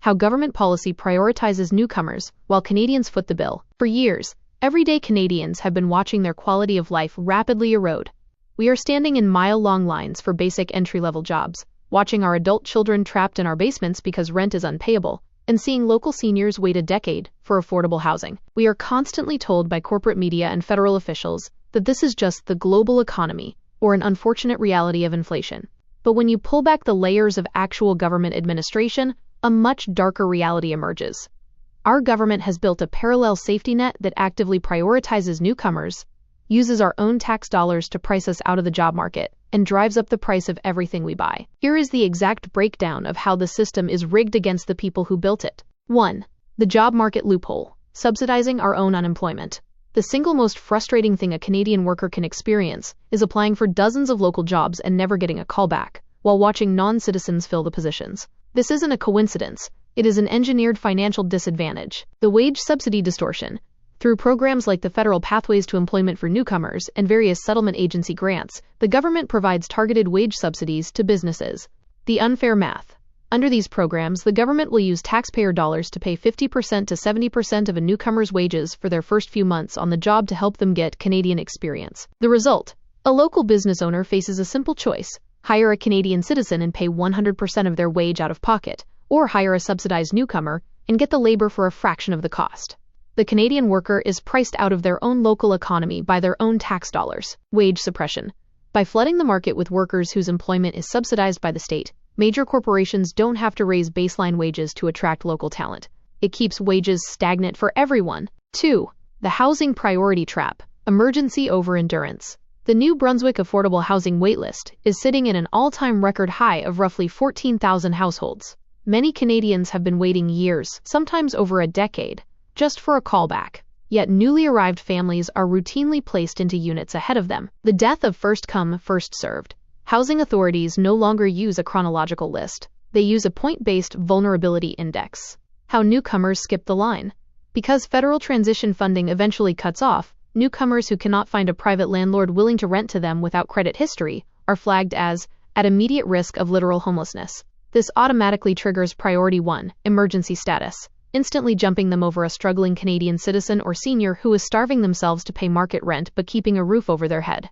how government policy prioritizes newcomers while Canadians foot the bill. For years, everyday Canadians have been watching their quality of life rapidly erode. We are standing in mile-long lines for basic entry-level jobs, watching our adult children trapped in our basements because rent is unpayable, and seeing local seniors wait a decade for affordable housing. We are constantly told by corporate media and federal officials that this is just the global economy or an unfortunate reality of inflation. But when you pull back the layers of actual government administration, a much darker reality emerges. Our government has built a parallel safety net that actively prioritizes newcomers, uses our own tax dollars to price us out of the job market, and drives up the price of everything we buy. Here is the exact breakdown of how the system is rigged against the people who built it. 1. The job market loophole, subsidizing our own unemployment. The single most frustrating thing a Canadian worker can experience is applying for dozens of local jobs and never getting a call back, while watching non-citizens fill the positions. This isn't a coincidence. It is an engineered financial disadvantage. The wage subsidy distortion. Through programs like the Federal Pathways to Employment for Newcomers and various settlement agency grants, the government provides targeted wage subsidies to businesses. The unfair math. Under these programs, the government will use taxpayer dollars to pay 50% to 70% of a newcomer's wages for their first few months on the job to help them get Canadian experience. The result? A local business owner faces a simple choice: hire a Canadian citizen and pay 100% of their wage out of pocket, or hire a subsidized newcomer and get the labor for a fraction of the cost. The Canadian worker is priced out of their own local economy by their own tax dollars. Wage suppression. By flooding the market with workers whose employment is subsidized by the state, major corporations don't have to raise baseline wages to attract local talent. It keeps wages stagnant for everyone. 2. The housing priority trap. Emergency over endurance. The New Brunswick affordable housing waitlist is sitting in an all-time record high of roughly 14,000 households. Many Canadians have been waiting years, sometimes over a decade, just for a callback. Yet newly arrived families are routinely placed into units ahead of them. The death of first come, first served. Housing authorities no longer use a chronological list. They use a point-based vulnerability index. How newcomers skip the line. Because federal transition funding eventually cuts off, newcomers who cannot find a private landlord willing to rent to them without credit history are flagged as at immediate risk of literal homelessness. This automatically triggers Priority 1, emergency status, instantly jumping them over a struggling Canadian citizen or senior who is starving themselves to pay market rent but keeping a roof over their head.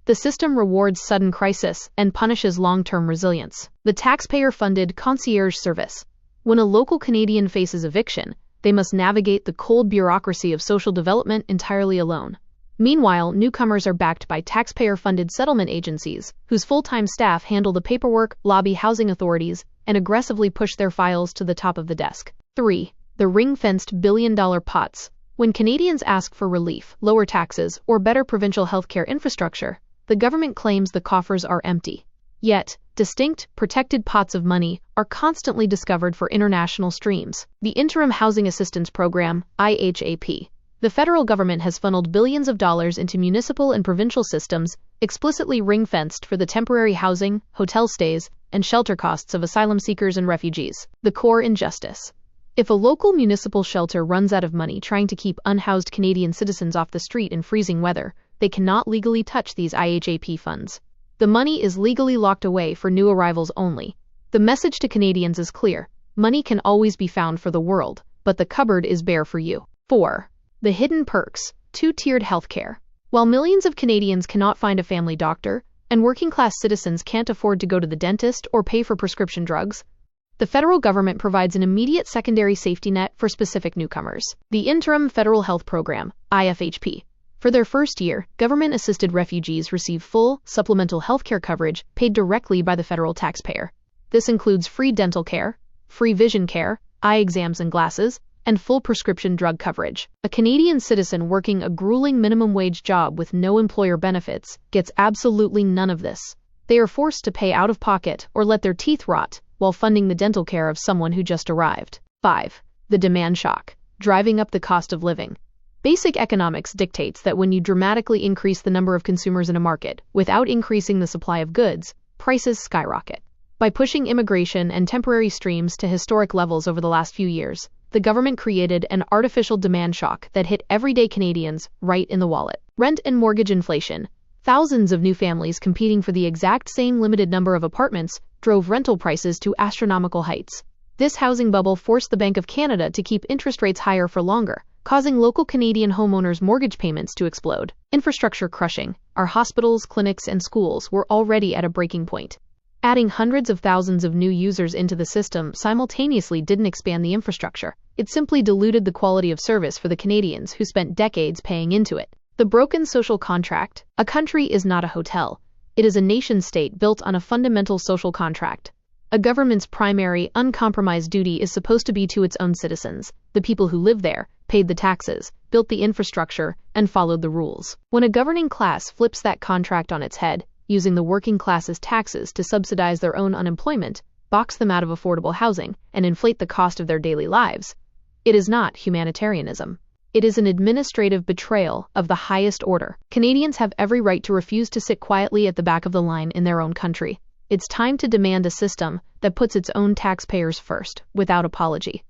The system rewards sudden crisis and punishes long-term resilience. The taxpayer-funded concierge service. When a local Canadian faces eviction, they must navigate the cold bureaucracy of social development entirely alone. Meanwhile, newcomers are backed by taxpayer-funded settlement agencies, whose full-time staff handle the paperwork, lobby housing authorities, and aggressively push their files to the top of the desk. 3. The ring-fenced billion-dollar pots. When Canadians ask for relief, lower taxes, or better provincial healthcare infrastructure, the government claims the coffers are empty. Yet, distinct, protected pots of money are constantly discovered for international streams. The Interim Housing Assistance Program, IHAP. The federal government has funneled billions of dollars into municipal and provincial systems, explicitly ring-fenced for the temporary housing, hotel stays, and shelter costs of asylum seekers and refugees. The core injustice. If a local municipal shelter runs out of money trying to keep unhoused Canadian citizens off the street in freezing weather, they cannot legally touch these IHAP funds. The money is legally locked away for new arrivals only. The message to Canadians is clear: money can always be found for the world, but the cupboard is bare for you. 4. The hidden perks, two-tiered healthcare. While millions of Canadians cannot find a family doctor, and working-class citizens can't afford to go to the dentist or pay for prescription drugs, the federal government provides an immediate secondary safety net for specific newcomers. The Interim Federal Health Program, IFHP. For their first year, government-assisted refugees receive full, supplemental healthcare coverage paid directly by the federal taxpayer. This includes free dental care, free vision care, eye exams and glasses, and full prescription drug coverage. A Canadian citizen working a grueling minimum wage job with no employer benefits gets absolutely none of this. They are forced to pay out of pocket or let their teeth rot while funding the dental care of someone who just arrived. 5. The demand shock, driving up the cost of living. Basic economics dictates that when you dramatically increase the number of consumers in a market without increasing the supply of goods, prices skyrocket. By pushing immigration and temporary streams to historic levels over the last few years, the government created an artificial demand shock that hit everyday Canadians right in the wallet. Rent and mortgage inflation. Thousands of new families competing for the exact same limited number of apartments drove rental prices to astronomical heights. This housing bubble forced the Bank of Canada to keep interest rates higher for longer, causing local Canadian homeowners' mortgage payments to explode. Infrastructure crushing. Our hospitals, clinics, and schools were already at a breaking point. Adding hundreds of thousands of new users into the system simultaneously didn't expand the infrastructure. It simply diluted the quality of service for the Canadians who spent decades paying into it. The broken social contract. A country is not a hotel. It is a nation-state built on a fundamental social contract. A government's primary, uncompromised duty is supposed to be to its own citizens, the people who live there, paid the taxes, built the infrastructure, and followed the rules. When a governing class flips that contract on its head, using the working class's taxes to subsidize their own unemployment, box them out of affordable housing, and inflate the cost of their daily lives, it is not humanitarianism. It is an administrative betrayal of the highest order. Canadians have every right to refuse to sit quietly at the back of the line in their own country. It's time to demand a system that puts its own taxpayers first, without apology.